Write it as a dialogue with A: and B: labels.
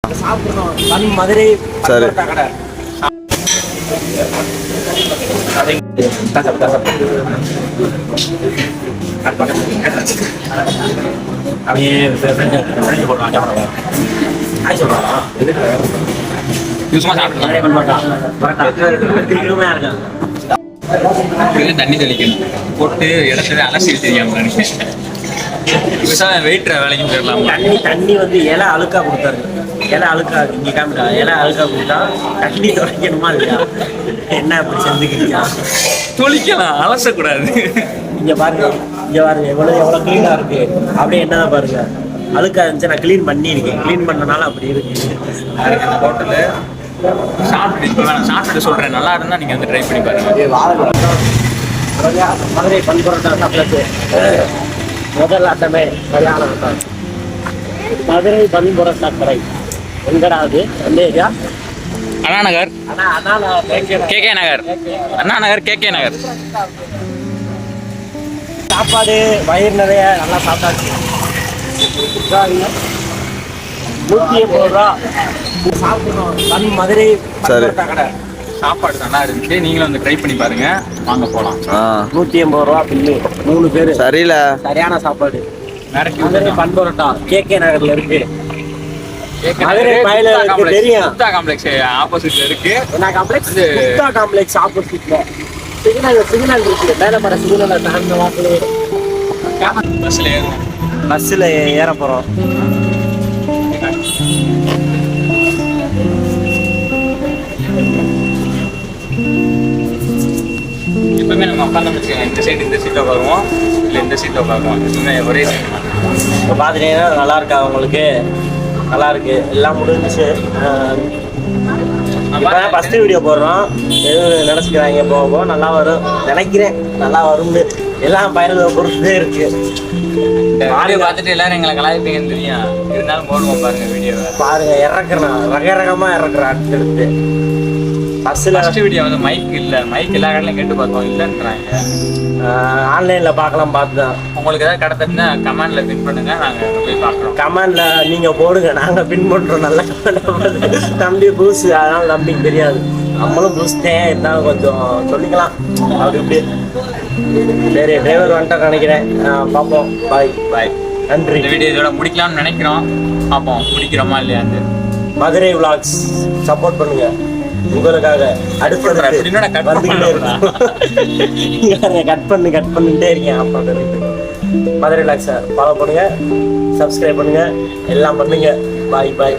A: சாப்பிடணும் மதுரை கடை
B: தண்ணி தெளிக்கணும் போட்டு இடத்துல அலசிட்டு தெரியாம வெயிட்ற வேலைக்கும் தெரியலாம்.
A: தண்ணி வந்து இலை அழுக்கா கொடுத்தாரு. இலை அழுக்கா இங்க காமிட்டா இலை அழுக்கா கொடுத்தா தண்ணி தொலைக்கணுமா இல்லையா? என்ன அப்படி செஞ்சுக்கிறியா?
B: தொளிக்கலாம், அலசக்கூடாது.
A: இங்க பாருங்க எவ்வளவு கிளீனா இருக்கு. அப்படியே என்னதான் பாருங்க அழுக்கா இருந்துச்சு. நான் கிளீன் பண்ணியிருக்கேன். கிளீன் பண்ணனால அப்படி இருக்கு.
B: ஹோட்டலு சாப்பிட்டு சொல்றேன், நல்லா இருந்தா நீங்க வந்து ட்ரை பண்ணி பாருங்க.
A: மதுரை பன் பரோட்டா சாப்பிட்டு முதல் ஆட்டமே கல்யாணம். மதுரை பன் பரோட்டா கடை எங்கடாது? எந்த ஏரியா?
B: அண்ணா நகர், கேகே நகர், அண்ணா நகர், கேகே நகர்.
A: சாப்பாடு வயிறு நிறைய நல்லா சாப்பிட்டாச்சு. 180 ரூபா சாப்பிடணும். மதுரை பரோட்டா கடை
B: சாப்பாடு நல்லா இருந்துச்சு. நீங்களும் வந்து ட்ரை பண்ணி பாருங்க. வாங்க போலாம்.
A: 180 ரூபா பில்லு. 3 பேரு.
C: சரியில்ல,
A: சரியான சாப்பாடு.
B: மதுரை
A: பன் பரோட்டா கேகே நகர்ல இருக்கு. மதுரை பயில இருக்கு தெரியும்.
B: குப்தா காம்ப்ளெக்ஸ் ஆப்போசிட்ல இருக்கு.
A: என்ன காம்ப்ளெக்ஸ்? குப்தா காம்ப்ளெக்ஸ் ஆப்போசிட்ல சிக்னல் இருக்கு. மேலமர சிக்னல் தாண்ட வாக்குல பஸ்ல ஏற போறோம்.
B: எப்பவுமே நம்ம உட்காந்து இந்த சீட்டை உட்காருவோம், இல்லை இந்த சீட்டை உட்காருவோம். எப்பவுமே ஒரே சீட்.
A: இப்போ பார்த்துட்டீங்கன்னா நல்லா இருக்கா உங்களுக்கு? நல்லா இருக்கு. எல்லாம் முடிஞ்சிச்சு. ஃபர்ஸ்ட் வீடியோ போடுறோம். எதுவும் நினச்சிக்கிறாங்க போக நல்லா வரும் நினைக்கிறேன். நல்லா வரும்னு எல்லாம் பயிர்களை பொறுத்தே இருக்கு.
B: வீடியோ பார்த்துட்டு எல்லாரும் எங்களை கலாய்ப்பீங்கன்னு தெரியும். இருந்தாலும் போடுவோம் பாருங்க வீடியோவை.
A: பாருங்க இறக்குறேன், ரகரகமாக இறக்குறேன். அடுத்தடுத்து
B: ஃபர்ஸ்ட் வீடியோ வந்து மைக் இல்லை, மைக் எல்லா கடையிலும் கேட்டு பார்த்தோம், இல்லைன்றாங்க.
A: ஆன்லைனில் பார்க்கலாம். பார்த்துதான்
B: உங்களுக்கு ஏதாவது கடை தட்டினா கமெண்ட்ல பின் பண்ணுங்க, நாங்கள் போய் பார்க்குறோம்.
A: கமெண்ட்ல நீங்கள் போடுங்க, நாங்கள் பின் பண்ணுறோம். நல்ல தம்பி பூஸ், அதனால தம்பிக்கு தெரியாது. நம்மளும் பூஸ்டேன் இருந்தாலும் கொஞ்சம் சொல்லிக்கலாம். அப்படி இப்படி. சரி, டிரைவர் வந்துட்டு நினைக்கிறேன். பார்ப்போம். பாய்
B: பாய்.
A: நன்றி.
B: இந்த வீடியோ இதோட முடிக்கலாம்னு நினைக்கிறோம். பார்ப்போம் முடிக்கிறோமா இல்லையான்னு.
A: மதுரை விளாக்ஸ் சப்போர்ட் பண்ணுங்க. உங்களுக்காக அடுத்த கட் பண்ணிட்டே இருக்கேன். அப்புறம் மதுரை விளாக்ஸ் ஃபாலோ பண்ணுங்க, சப்ஸ்கிரைப் பண்ணுங்க, எல்லாம் பண்ணுங்க. பாய் பாய்.